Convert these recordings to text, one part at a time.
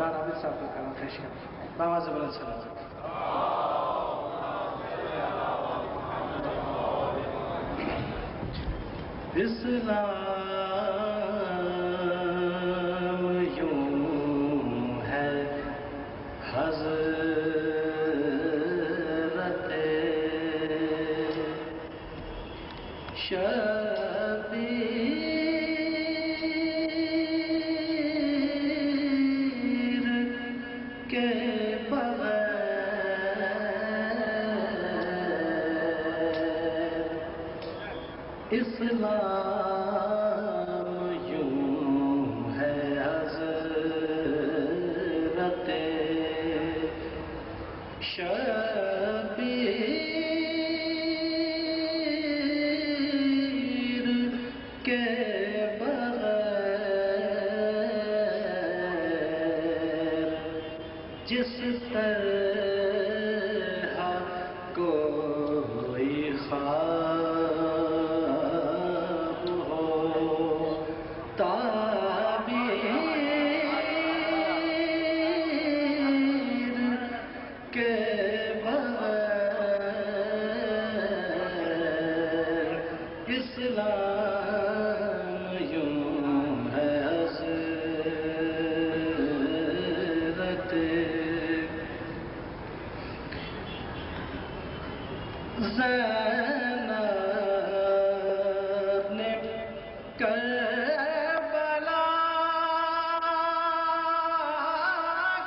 قرآن عابد صاحب کا کلام پیش کریں باواز بلند سلام. اسلام یوں ہے حضرت شبیر کے بغیر اسلام یوں ہے حضرت شبیر کے بغیر جس طرح کوئی خواب ہو تعبیر کے بغیر اسلام یوں ہے حضرت زینب نے کربلا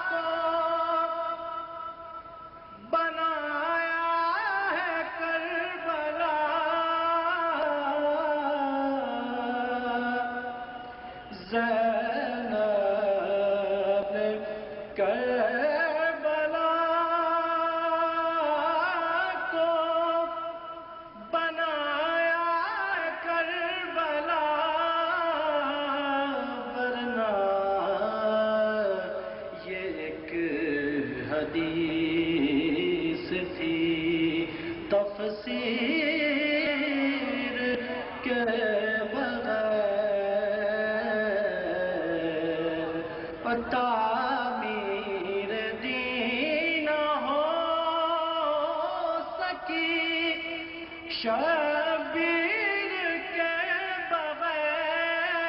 کو بنایا ہے کربلا. زینب نے کربلا کو بنایا کربلا ورنہ یہ ایک حدیث تھی تفسیر کے بغیر اور تعمیر دین ہو سکی شبیر کے بغیر.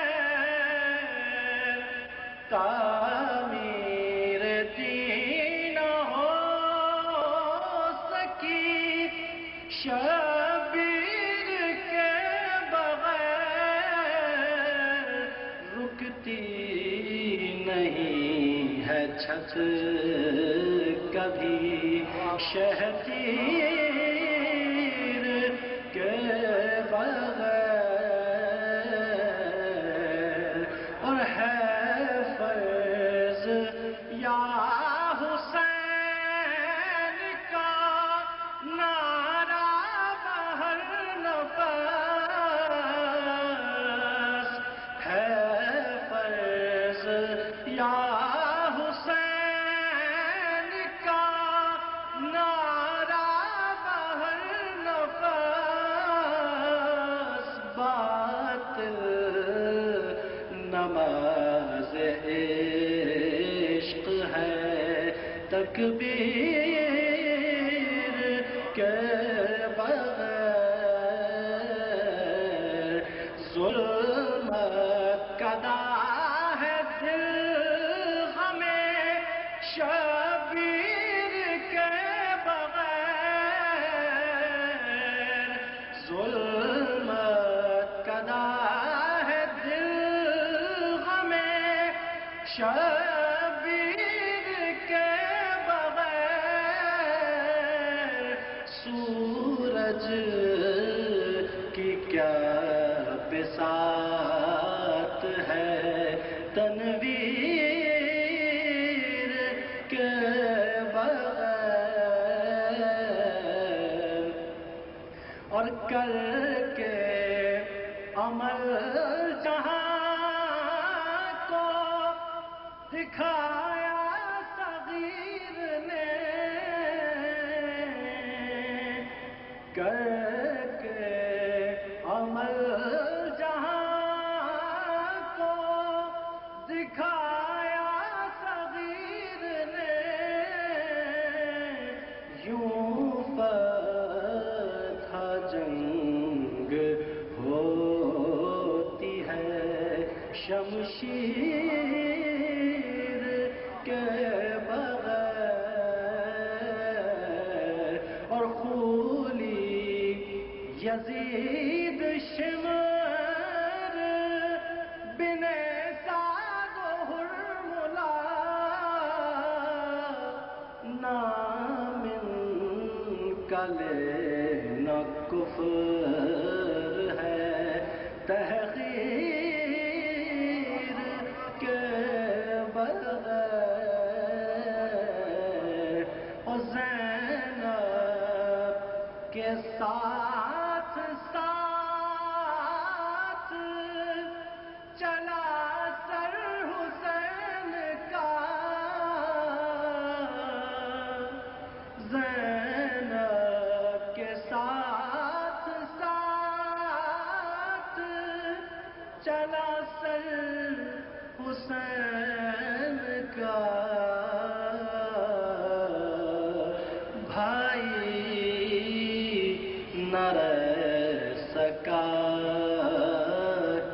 تعمیر دین ہو سکی شبیر کے بغیر رکتی نہیں ہے چھت کبھی شہتیر کے بغیر. اور ہے فرض یا حسین کا نعرہ بہر نفس. ہے فرض یا حسین کا نعرہ بہر نفس. باطل نماز عشق ہے تکبیر کے بغیر. ظلمت کدا ہے دل ہمیں شبیر کے بغیر. ظلمت کدا ہے دل ہمیں شبیر کے بغیر. سورج کی کیا بساط ہے تنویر کے بغیر. اور کر کے عمل جہاں کو دکھایا صغیر نے. کر کے عمل جہاں کو دکھایا صغیر شمشیر کے بغیر اور خولی یزید شمر بن سعد و حرملا نام کلے نہ کفر ہے تحقیر کے بغیر اور زینب کے ساتھ ساتھ چلا سر حسین کا زینب کے ساتھ ساتھ چلا سر حسین کا بھائی نہ رہ سکا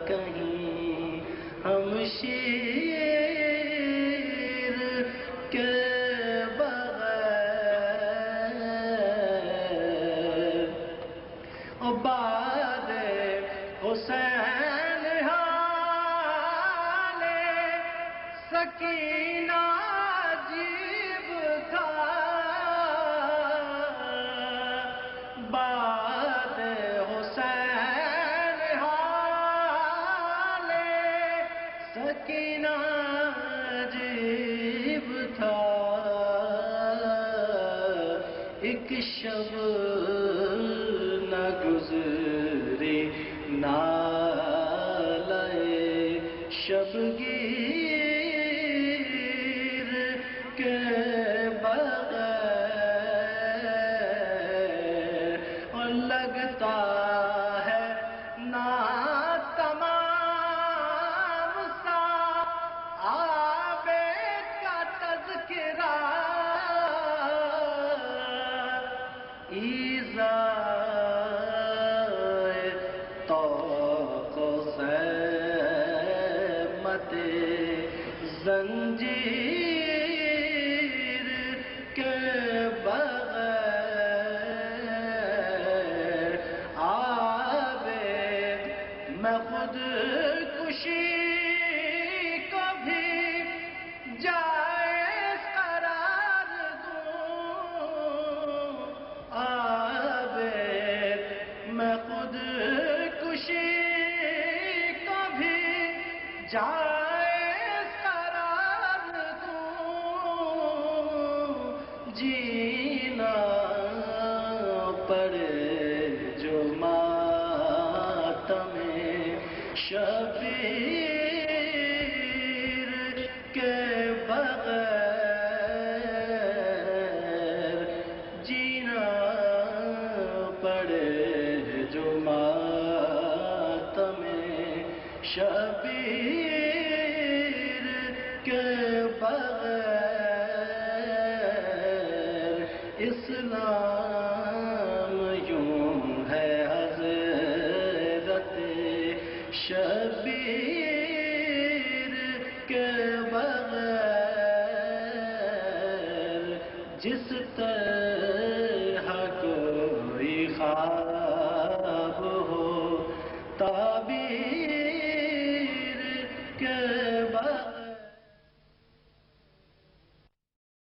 کہیں ہمشیر کے بغیر اور بعد حسین حال سکینہ عجیب تھا بعد حسین حال سکینہ عجیب تھا ایک شب نہ گزری نالے شبگیر کے بغیر اور لگتا ہے نا تمام سا عابد کا تذکرہ ایذائے طاق خیمت زنجیر کے بغیر عابد میں خود کشی کو بھی جائز قرار دوں عابد میں خود کشی کو بھی جائز قرار دوں جینا پڑے جو ماتم شبیر کے بغیر جینا پڑے جو ماتم شبیر کے بغیر اسلام یوں ہے حضرت شبیر کے بغیر جس طرح کوئی خواہ